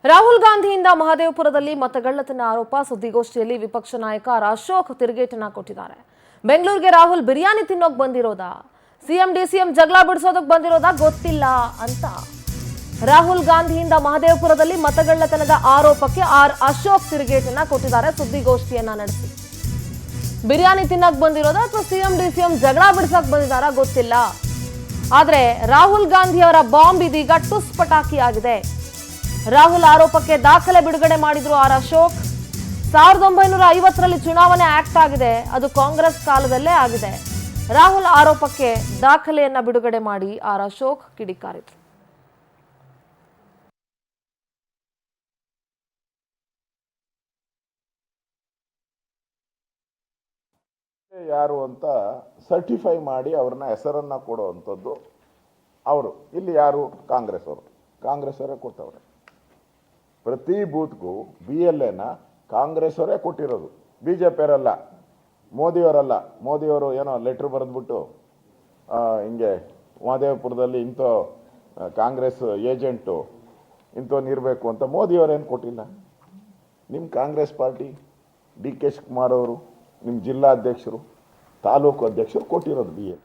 ರಾಹುಲ್ ಗಾಂಧಿಯಿಂದ ಮಹದೇವಪುರದಲ್ಲಿ ಮತಗಳ್ಳತನ ಆರೋಪ. ಸುದ್ದಿಗೋಷ್ಠಿಯಲ್ಲಿ ವಿಪಕ್ಷ ನಾಯಕ ಅಶೋಕ್ ತಿರುಗೇಟನ್ನ ಕೊಟ್ಟಿದ್ದಾರೆ. ಬೆಂಗಳೂರಿಗೆ ರಾಹುಲ್ ಬಿರಿಯಾನಿ ತಿನ್ನೋಕ್ ಬಂದಿರೋದಾ, ಸಿಎಂ ಡಿಸಿಎಂ ಜಗಳ ಬಿಡಿಸೋದಕ್ಕೆ ಬಂದಿರೋದಾ ಗೊತ್ತಿಲ್ಲ ಅಂತ ರಾಹುಲ್ ಗಾಂಧಿಯಿಂದ ಮಹದೇವಪುರದಲ್ಲಿ ಮತಗಳ್ಳತನದ ಆರೋಪಕ್ಕೆ ಅಶೋಕ್ ತಿರುಗೇಟನ್ನ ಕೊಟ್ಟಿದ್ದಾರೆ. ಸುದ್ದಿಗೋಷ್ಠಿಯನ್ನ ನಡೆಸಿ ಬಿರಿಯಾನಿ ತಿನ್ನಕ್ ಬಂದಿರೋದಾ ಅಥವಾ ಸಿಎಂ ಡಿಸಿಎಂ ಜಗಳ ಬಿಡಿಸಕ್ ಬಂದಿದ್ದಾರಾ ಗೊತ್ತಿಲ್ಲ. ಆದ್ರೆ ರಾಹುಲ್ ಗಾಂಧಿ ಅವರ ಬಾಂಬ್ ಇದೀಗ ಟುಸ್ ಪಟಾಕಿ ಆಗಿದೆ. ರಾಹುಲ್ ಆರೋಪಕ್ಕೆ ದಾಖಲೆ ಬಿಡುಗಡೆ ಮಾಡಿದ್ರು ಅಶೋಕ್. 1950ರಲ್ಲಿ ಚುನಾವಣೆ ಆಕ್ಟ್ ಆಗಿದೆ, ಅದು ಕಾಂಗ್ರೆಸ್ ಕಾಲದಲ್ಲೇ ಆಗಿದೆ. ರಾಹುಲ್ ಆರೋಪಕ್ಕೆ ದಾಖಲೆಯನ್ನ ಬಿಡುಗಡೆ ಮಾಡಿ ಅಶೋಕ್ ಕಿಡಿಕಾರಿದ್ರು. ಯಾರು ಅಂತ ಸರ್ಟಿಫೈ ಮಾಡಿ ಅವ್ರನ್ನ ಹೆಸರನ್ನ ಕೊಡುವಂಥದ್ದು ಅವರು. ಇಲ್ಲಿ ಯಾರು? ಕಾಂಗ್ರೆಸ್ ಅವರೇ ಕೊಟ್ಟವ್ರೆ. ಪ್ರತಿ ಬೂತ್ಗೂ BLAನ ಕಾಂಗ್ರೆಸ್ ಅವರೇ ಕೊಟ್ಟಿರೋದು, BJP ಅವರಲ್ಲ, ಮೋದಿಯವರಲ್ಲ. ಮೋದಿಯವರು ಏನೋ ಲೆಟ್ರ್ ಬರೆದ್ಬಿಟ್ಟು ಹಿಂಗೆ ಮಹದೇವಪುರದಲ್ಲಿ ಇಂಥ ಕಾಂಗ್ರೆಸ್ ಏಜೆಂಟು ಇಂಥವ್ನಿರಬೇಕು ಅಂತ ಮೋದಿಯವರೇನು ಕೊಟ್ಟಿಲ್ಲ. ನಿಮ್ಮ ಕಾಂಗ್ರೆಸ್ ಪಾರ್ಟಿ DK ಶಿವಕುಮಾರ್ ಅವರು, ನಿಮ್ಮ ಜಿಲ್ಲಾ ಅಧ್ಯಕ್ಷರು, ತಾಲೂಕು ಅಧ್ಯಕ್ಷರು ಕೊಟ್ಟಿರೋದು BL.